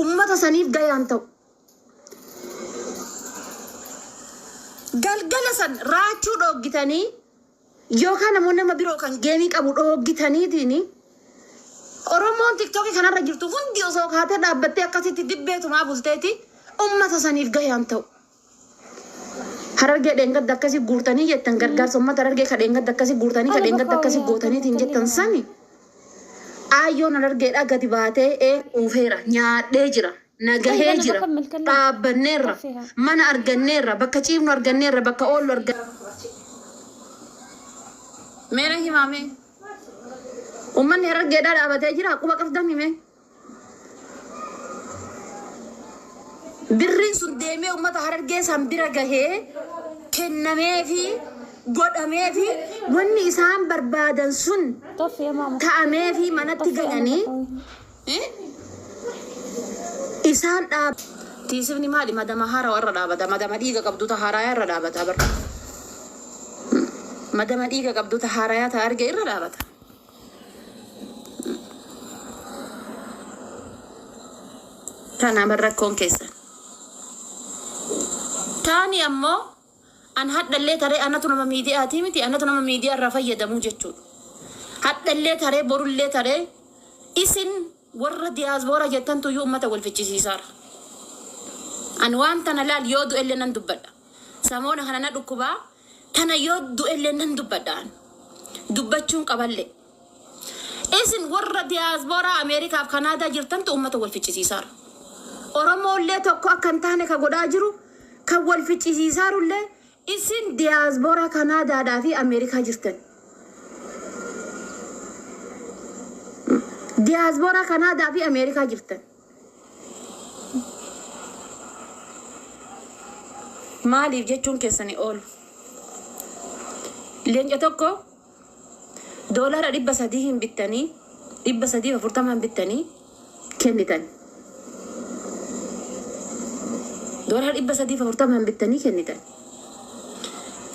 ummata saniif gayaan ta'u. Galgala san raachuu dhoggitanii yookaan namoonni nama biroo kan geemii qabu dhoggitaniitiin Oromoon TikTokii kanarra jirtu hundi osoo kaatee dhaabbattee akkasitti dibbeetumaa bulteeti ummata saniif gayaan ta'u. Harargee dheengadda akkasii guurtanii jettan gargaarsa ummata harargee ka dheengadda akkasii guurtanii ka dheengadda akkasii gootaniitiin jettan sani ayyoon harargeedhaa gadi baatee uufeera nyaadhee jira nagahee jira dhaabbanneerra mana arganneerra bakka ciifnu arganneerra bakka oollu arganneerra. Meena himaame ummanni harargeedhaa dhaabatee jira akkuma qabdan hime. Birriin sun deemee ummata harargee san bira gahee kennamee fi godhamee fi wanni isaan barbaadan sun ta'amee fi manatti galanii isaan dhaab. Tiisifni maali madama haaraa warra dhaabata madama dhiiga qabduuta haaraa irra dhaabata bar. Madama dhiiga qabduuta haaraa ta'a arge irra dhaabata. Kana rakkoon keessan. Taani ammoo an hadhallee taree anatu nama miidiyaati miti anatu nama miidiyaa irraa fayyadamuu jechuudha. Hadhallee taree borullee taree isin warra diyaasboora jettantu iyyuu uummata wal fichisiisaara. An waan tana laal yoo du'ellee nan dubbadha. Samoona kana na dhukkubaa tana yoo du'ellee nan dubbadhaan dubbachuun qaballee. Isin warra diyaasboora Ameerikaaf Kanaadaa jirtantu uummata wal fichisiisaara. Oromoollee tokko akka hin taane ka godhaa jiru kan wal fichisiisaarullee isin diyaasboora Kanaadaadhaa fi Ameerikaa jirtan. Diyaasboora Kanaadaa fi Ameerikaa jirtan. Maaliif jechuun keessanii oolu? Leenca tokko $300 hin bittanii $340 bittanii kennitan. $340 bittanii kennitan.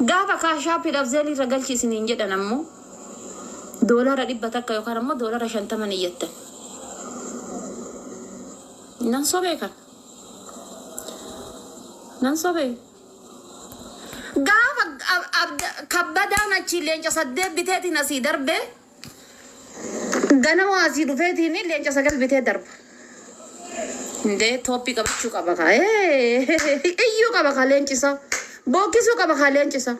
Gaafa kaashaapiidhaaf zeelii irra galchiisiniin jedhan ammoo $100 takka yookaan ammoo $50 ni jettan. Nan sobee kan. Nan sobee. Gaafa kabbadaan achi leenca 8 biteetiin asii darbe ganama asii dhufeetiin leenca 9 bitee darba. Ndee toppii qabachuu qaba kaa. Iyyuu qaba kaa leencisa. Bookisuu qaba kaa leencisa.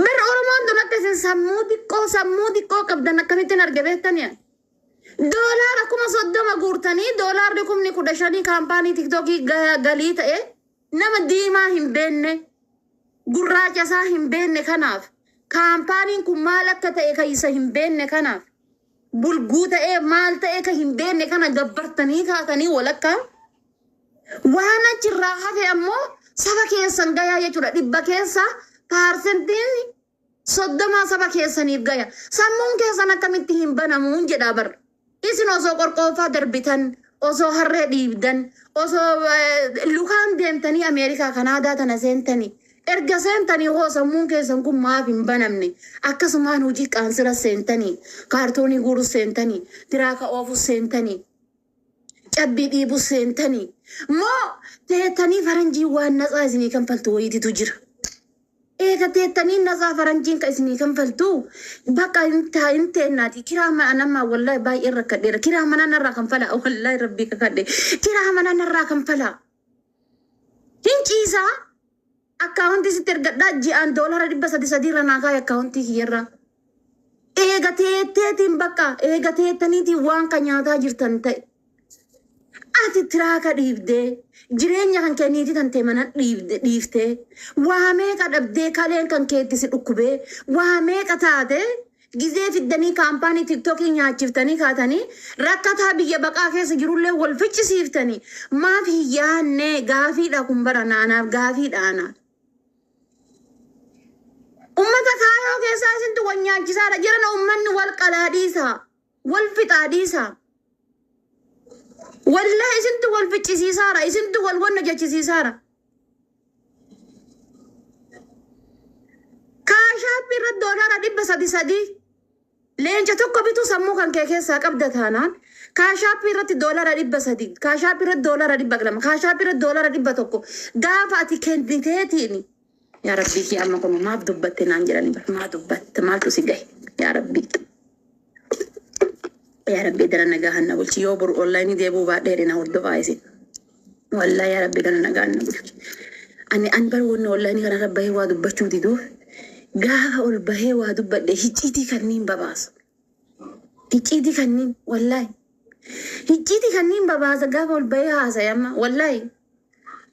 Bir Oromoon dunatti isin sammuu xiqqoo qabdan akkamittiin arge beektanii? $30 guurtanii $15 kaampaanii TikTokii galii ta'e nama diimaa hin beenne gurraacha isaa hin beenne kanaaf kaampaaniin kun maal akka ta'e ka isa hin beenne kanaaf bulguu ta'e maal ta'e ka hin beenne kana gabbartanii kaatanii walakkaa waan achirraa hafe ammoo saba keessan gayaa jechuudha. 100 keessa paarsentiin 30 saba keessaniif gaya. Sammuun keessan akkamitti hin banamuun jedhaa bar. Isin osoo qorqoofaa darbitan osoo harree dhiibdan osoo lukaan deemtanii Ameerikaa Kanaadaa tana seentanii erga seentanii hoo sammuun keessan kun maaf hin banamne akkasumaan hojii qaansira seentanii kaartoonii guuruu seentanii tiraaka oofuu seentanii cabbii dhiibuu seentanii moo teettanii faranjii waan natsaa isinii kanfaltu wayiititu jira. Eega teettanii natsaa faranjiin ka isinii kanfaltu bakka hin teennaati kiraa mana namaa wallahi baay'ee rakkadheera. Kiraa mana narraa kanfala wallahi rabbii kakadhe kiraa mana narraa kanfala hin ciisaa. Akkaawuntii sitti ergadhaa ji'aan $300 irra naa kaa'e akkaawuntii kiyyarraa. Eega teetteetiin bakka eega teettaniitiin waan kan nyaataa jirtan ta'e. Ati tiraaka dhiibdee jireenya kan kenniiti tantee mana dhiiftee waa meeqa dhabdee kaleen kan keettisi dhukkubee waa meeqa taate gizee fiddanii kaampaanii TikTokii nyaachiftanii kaatanii rakkataa biyya baqaa keessa jirullee wal fichisiiftanii maaf hin yaannee gaafiidha kun bara naanaaf gaafiidha anaaf. Ummata kaayoo keessaa isintu wal nyaachisaadha jiran ummanni wal qalaadhiisa wal fixaadhiisa. Wallahi isintu wal fichisiisaadha isintu wal wanna jechisiisaadha. Kaashaappii irra $300 leenca tokko bitu sammuu kan kee keessaa qabda taanaan kaashaappii irratti doolara 300 kaashaappii irratti doolara 200 kaashaappii irratti doolara 100 gaafa ati kenniteetiin yaa rabbii kiyya amma kun maaf dubbatte naan jedhani maa dubbatte maaltu si gahe yaa rabbii dara nagaa hanna bulchi yoo bor online deebuu baadhee na hordofaa isin wallahi yaa rabbii dara nagaa hanna bulchi ani an bar wonni online kana rabbahee waa dubbachuu diduuf gaafa ol bahee waa dubbadhe hicciitii kanniin babaasa hicciitii kanniin wallahi hicciitii kanniin babaasa gaafa ol bahee haasayama wallahi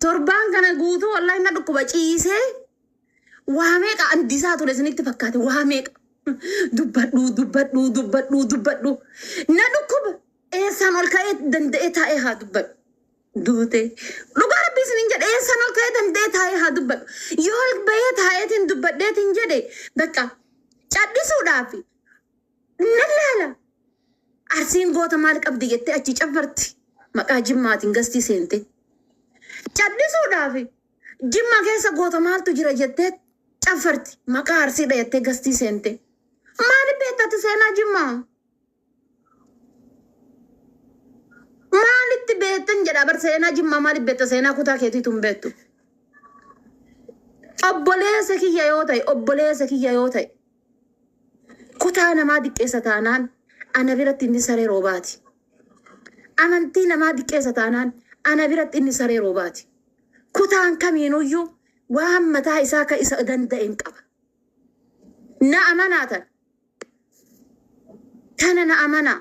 torbaan kana guutuu wallahi na dhukkuba ciisee waa meeqa andisaa ture isinitti fakkaate waa meeqa dubbadhu na dhukkuba eessaan ol ka'ee danda'ee taa'ee haa dubbadhu duute dhugaa rabbii isinin jedhe eessaan ol ka'ee danda'ee taa'ee haa dubbadhu yoo ol bahee taa'eetiin dubbadheetiin jedhe bakka cadhisuudhaaf na laala arsiin goota maal qabdi jettee achi caffarti maqaa jimmaatiin gastii seente cadhisuudhaaf jimma keessa goota maaltu jira jettee caffarti maqaa arsiidha jettee gastii seente maali beektati seenaa jimmaa maalitti beektan jedha bar seenaa jimmaa maali beekta seenaa kutaa keetiitu hin beektu obboleessa kiyya yoo ta'e kutaa namaa diqqeessa taanaan ana biratti inni saree roobaati amantii namaa diqqeessa taanaan ana biratti inni saree roobaati kutaan kamiinuyyuu waan mataa isaa ka isa danda'een qaba na amanaatan tana na amanaa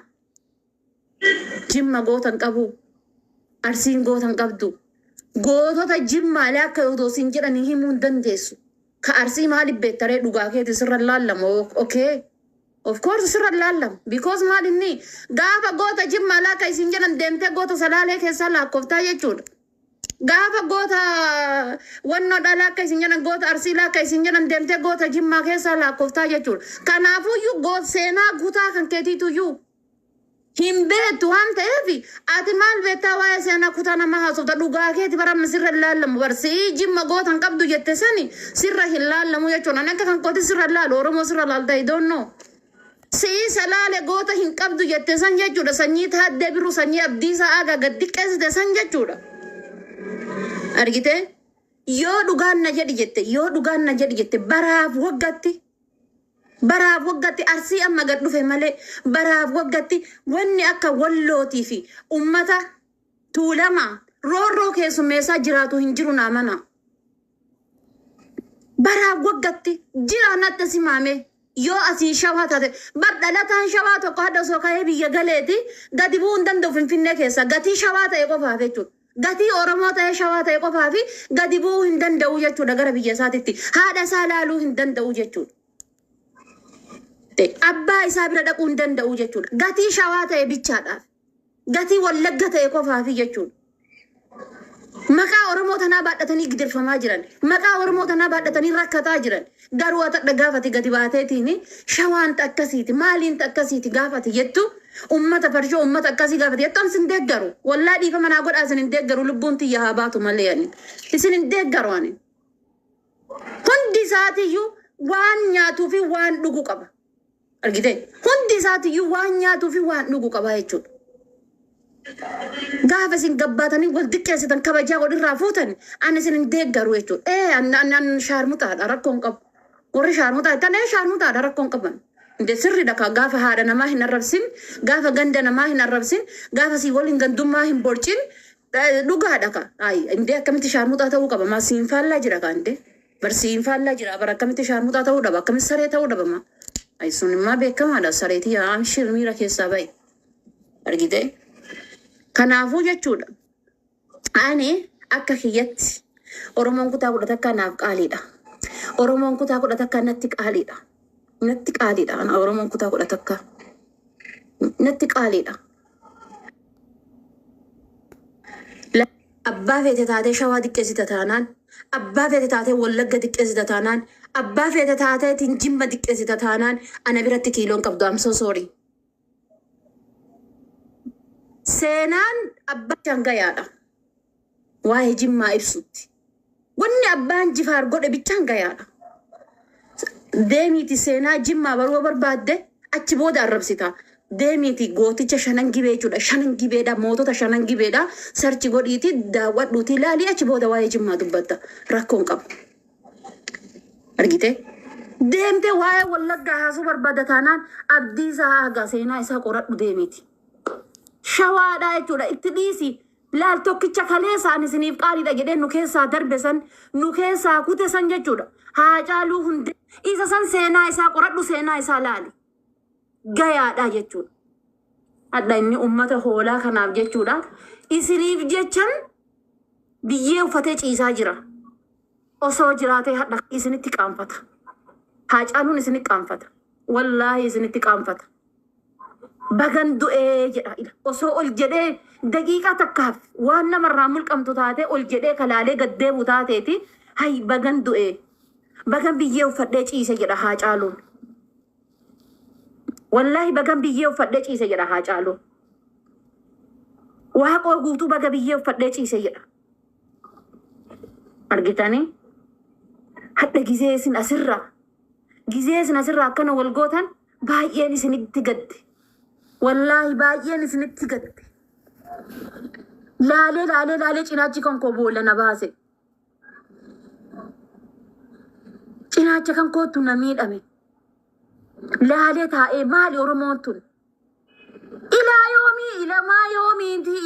jimma gootan qabu arsiin gootan qabdu gootota jimmaalee akka yoo siin jedhanii himuu hin dandeessu ka arsii maaliif beektaree dhugaa keeti sirra laallama okay of course sirra laallama because maal inni gaafa goota jimmaalee akka isin jedhan deemtee goota salaalee keessaa lakkooftaa jechuudha gaafa goota wannoo dhalaa akka isin jedhan goota arsiilaa akka isin jedhan deemtee goota jimmaa keessaa lakkooftaa jechuudha kanaafuyyuu goot seenaa guutaa kan keetiituyyuu hin beektu waan ta'eef ati maal beektaa waa'ee seenaa kutaa namaa haasofta dhugaa keeti baramma sirra hin laallamu barsii jimma gootan qabdu jette sani sirra hin laallamu jechuudha ani akka kan kooti sirra laalu oromoo sirra laalta idoonnoo sii salaale goota hin qabdu jette san jechuudha sanyii taaddee biru sanyii abdiisaa aagaa gad diqqeessite san jechuudha argite yoo dhugaan na jedhi jette baraaf waggatti arsii amma gad dhufe malee baraaf waggatti wanni akka wallootii fi ummata tuulama roorroo keessummeessaa jiraatu hin jiru naamana baraaf waggatti jiraanatti simaame yoo asii shawaa taate bar dhalataan shawaa tokko hadda osoo ka'ee biyya galeeti gadi bu'uu hin danda'u finfinnee keessa gatii shawaa ta'e qofaaf jechuudha gatii oromoo ta'e shawaa ta'e qofaaf gadi bu'uu hin danda'u jechuudha gara biyya isaatitti haadha isaa laaluu hin danda'u jechuudha abbaa isaa bira dhaquu hin danda'u jechuudha gatii shawaa ta'e bichaadhaaf gatii wallagga ta'e qofaaf jechuudha maqaa oromoo tanaa baadhatanii gidirfamaa jiran maqaa oromoo tanaa baadhatanii rakkataa jiran garuu atadha gaafati gadi baateetiin shawaan akkasiiti maaliin akkasiiti gaafati jettu ummata farshoo ummata akkasii gaafati jettu amsin deeggaru wallaa dhiifa manaa godhaa isin hin deeggaru lubbuun tiyya haa baatu malee ani isin hin deeggaru ani hundi isaatiyyuu waan nyaatuu fi waan dhugu qaba argite hundi isaatiyyuu waan nyaatuu fi waan dhugu qaba jechuudha gaafa isin gabbaatanii wal diqqeessitan kabajaa walirraa fuutan ani isin hin deeggaru jechuudha an shaarmutaadha rakkoon qabu warri shaarmutaa tan shaarmutaadha rakkoon qaban inde sirri dhaka gaafa haadha namaa hin arrabsin gaafa ganda namaa hin arrabsin gaafa si waliin gandummaa hin borcin dhugaa dhaka ay inde akkamitti shaarmutaa ta'uu qaba maa siin faallaa jira ka inde barsiin faallaa jira bar akkamitti shaarmutaa ta'uu dhaba akkamitti saree ta'uu dhaba ma ay sun immaa beekamaadha sareetii aan shirmiira keessaa bahe argite kanaafuu jechuudha ani akka kiyyatti oromoon kutaa 10 naaf qaaliidha oromoon kutaa 10 natti qaaliidha oromoon kutaa 10 natti qaaliidha abbaa feete taatee shawaa diqqeessita taanaan abbaa feete taatee wallagga diqqeessita taanaan abbaa feete taateetiin jimma diqqeessita taanaan ana biratti kiiloon qabdu am so sorry seenaan abbaa shangayaadha waa'ee jimmaa ibsutti wanni abbaan jifaar godhe bichaan gayaadha deemiiti seenaa jimmaa baruu barbaadde achi booda arrabsita deemiti gooticha shanan gibee jechuudha shanan gibeedha mootota shanan gibeedha sarchi godhiiti daawwadhuuti ilaali achi booda waa'ee jimmaa dubbatta rakkoon qabu argite deemte waa'ee wallaggaa haasuu barbaada taanaan abdii isaa haga seenaa isaa qoradhu deemiti shawaadha jechuudha itti dhiisi laal tokkicha kaleessaan isiniif qaaliidha jedhee nu keessaa darbe san nu keessaa kute san jechuudha Haacaaluu hunde isa san seenaa isaa qoradhu seenaa isaa laali gayaadha jechuudha adda inni ummata hoolaa kanaaf jechuudha isiniif jechan biyyee uffatee ciisaa jira osoo jiraatee hadha isinitti qaanfata Haacaaluun isinitti qaanfata wallaahi isinitti qaanfata bagan du'ee jedha osoo ol jedhee daqiiqaa takkaaf waan namarraa mulqamtu taate ol jedhee kalaalee gaddeebu taateeti hay bagan du'ee bagan biyyee uffadhee ciise jedha Haacaaluun wallahi bagan biyyee uffadhee ciise jedha Haacaaluun waaqoo guutuu baga biyyee uffadhee ciise jedha argitanii hadda gizee isin asirraa akkana wal gootan baay'een isinitti gadde wallahi baay'een isinitti gadde laalee cinaachi kan koo boolla na baase cinaacha kan kootu na miidhame laalee taa'ee maali oromoon tun ilaa yoomii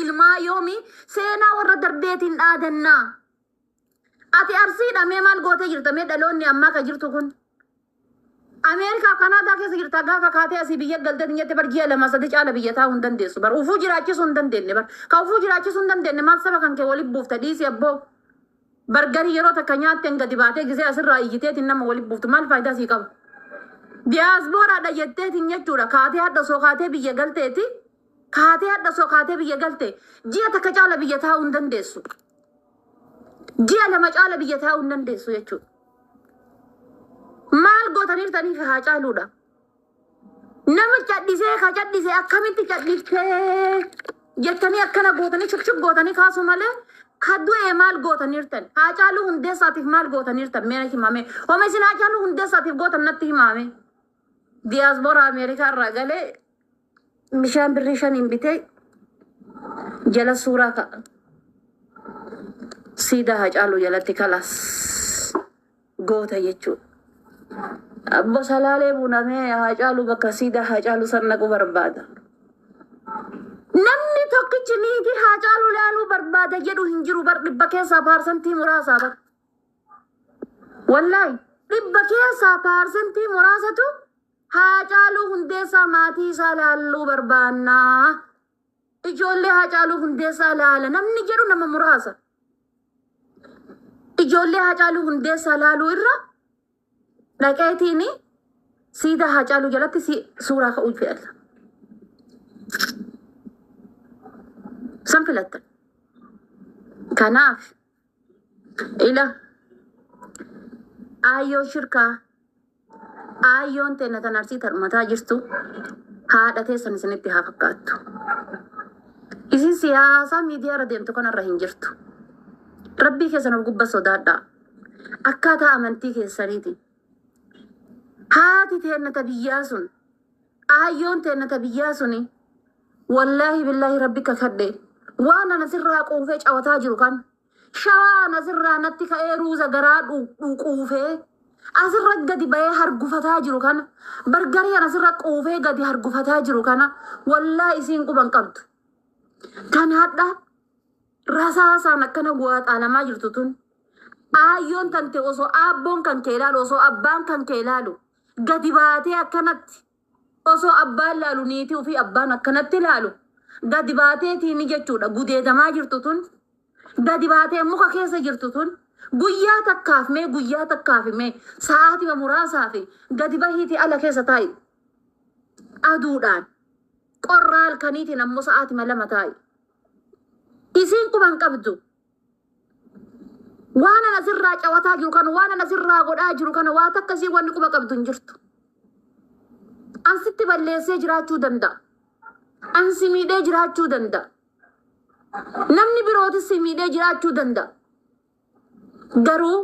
ilmaa yoomii seenaa warra darbeetiin dhaadannaa ati arsiidha mee maal gootee jirta mee dhaloonni ammaa ka jirtu kun Amerika Kanada keessa jirta gaafa kaatee asii biyya galtee nyette bar ji'a lama sadii caala biyya taa'uu hin dandeessu bar ufuu jiraachisuu hin dandeenye bar ka ufuu jiraachisuu hin dandeenye maal saba kan kee waliin buufta dhiisi abboo bargarii yeroo takka nyaatteen gadi baatee gisee asirraa iyyiteetiin nama waliin buuftu maal faayidaa sii qaba diyaasbooraadha jetteetiin jechuudha kaatee hadha soo kaatee biyya galteeti kaatee hadha soo kaatee biyya galte ji'a takka caala biyya taa'uu hin dandeessu ji'a lama caala biyya taa'uu hin dandeessu jechuudha maal gootaniif taniif Haacaaluudha nama cadhisee akkamitti cadhiftee jettanii akkana gootanii chukchuk gootanii kaasu malee kaddu'ee maal gootaniirtan Haacaaluu hundeessaatiif maal gootaniirtan meena himame homa isin Haacaaluu hundeessaatiif gootan natti himame diyaasboora Ameerikaa irraa galee bishaan birrii 5 bitee jala suuraa ka'a siidaa Haacaaluu jalatti kalas goota jechuudha Abbo Salaalee bunamee Haacaaluu bakka siidaa Haacaaluu san naquu barbaada. Namni tokkichi niitii Haacaaluu laaluu barbaada jedhu hin jiru bar dhibba keessaa paarsantii muraasaa bar. Wallaahi dhibba keessaa paarsantii muraasatu Haacaaluu hundeessaa maatii isaa laaluu barbaannaa. Ijoollee Haacaaluu hundeessaa laala namni jedhu nama muraasa. Ijoollee Haacaaluu hundeessaa laaluu irra dhaqeetiini siidaa Haacaaluu jalatti suuraa ka'uu fedha. San filattan. Kanaaf ila aayyoo shirkaa aayyoon teenya tan arsii tarmataa jirtu haadha teessan isinitti haa fakkaattu. Isin siyaasaa miidiyaa irra deemtu kanarra hin jirtu. Rabbii keessan of gubba sodaadhaa. Akkaataa amantii keessaniiti. Haati teenya tabiyyaa sun aayyoon teenya tabiyyaa suni wallaahi billaahi rabbi kakadhe waan ana sirraa quufee cawataa jiru kan shawaa ana sirraa natti ka'ee ruuza garaa quufee asirra gadi bahee hargufataa jiru kana bargarii ana sirra quufee gadi hargufataa jiru kana wallaahi isiin quban qabdu kan hadha rasaasaan akkana bu'aa xaalamaa jirtu tun aayyoon tante osoo abboon kan kee ilaalu osoo abbaan kan kee ilaalu gadi baatee akkanatti osoo abbaan laalu niitii ofii abbaan akkanatti laalu gadi baateetiin jechuudha gudeedamaa jirtu tun gadi baatee muka keessa jirtu tun guyyaa takkaaf mee sa'aatima muraasaa fi gadi bahiitii ala keessa taa'i aduudhaan qorraa halkaniitiin ammoo sa'aatima 2 taa'i isiin quban qabdu waan ana sirraa cawataa jiru kan waan ana sirraa godhaa jiru kan waa takkasii wanni quba qabdu hin jirtu. Ansitti balleessee jiraachuu danda'a. Ansi miidhee jiraachuu danda'a. Namni birootis si miidhee jiraachuu danda'a. Garuu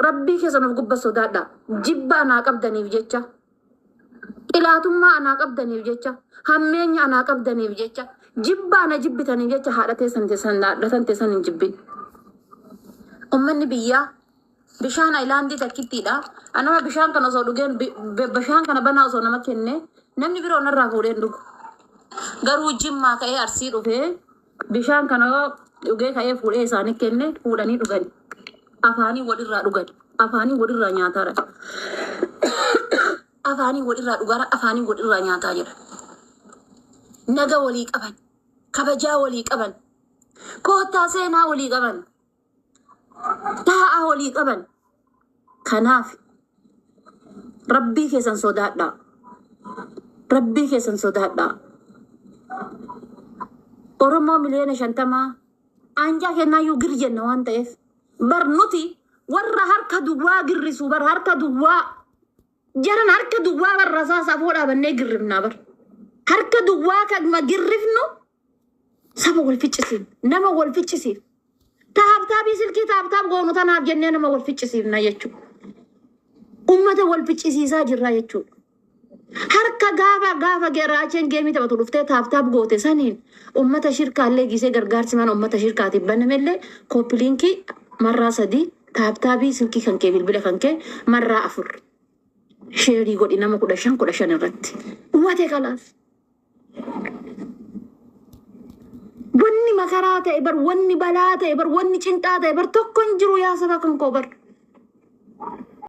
rabbii keessan of gubba sodaadha. Jibbaa naa qabdaniif jecha Xilaatummaa anaa qabdaniif jecha, hammeenya anaa qabdaniif jecha, jibbaa na jibbitaniif jecha haadha teessan hin jibbin. Ummanni biyyaa bishaan Ayilaandii takkittiidha. Anama bishaan kana osoo dhugeen bishaan kana banaa osoo nama kenne namni biroo narraa fuudhee hin dhugu. Garuu Jimmaa ka'ee Arsii dhufee bishaan kana dhugee ka'ee fuudhee isaanii kenne fuudhanii dhugani. Afaanii walirraa dhugani. Afaanii walirraa nyaataadha. Afaanii walirraa dhugaara, afaanii walirraa nyaataa jira. Naga walii qaban, kabajaa walii qaban, koottaa seenaa walii qaban, taa'aa walii qaban. Kanaaf rabbii keessan sodaadhaa. Rabbii keessan sodaadhaa. Oromoo miliyoona 50 anjaa kennaayyuu gir jenna waan ta'eef barnuti warra harka duwwaa girrisu bar harka duwwaa jaran harka duwwaa barra saasaa fuudhaa bannee girrifnaa bar harka duwwaa kan girrifnu saba wal ficcisiif nama wal ficcisiif taabtaabii silkii taabtaab goonu tanaaf jennee nama wal ficcisiifna jechuudha. Ummata wal ficcisiisaa jirraa jechuudha. Harka gaafa geraacheen geemii taphatu dhuftee taabtaab goote saniin ummata shirkaallee gisee gargaarsi mana ummata shirkaatiif bannamellee kooppiliinkii marraa 3 taabtaabii silkii kan kee bilbila kan kee marraa 4 sheerii godhi nama 15 irratti. Ummate kalaas. Wanni makaraa ta'e bar wanni balaa ta'e bar wanni cinqaa ta'e bar tokko hin jiru yaa saba kan koo bar.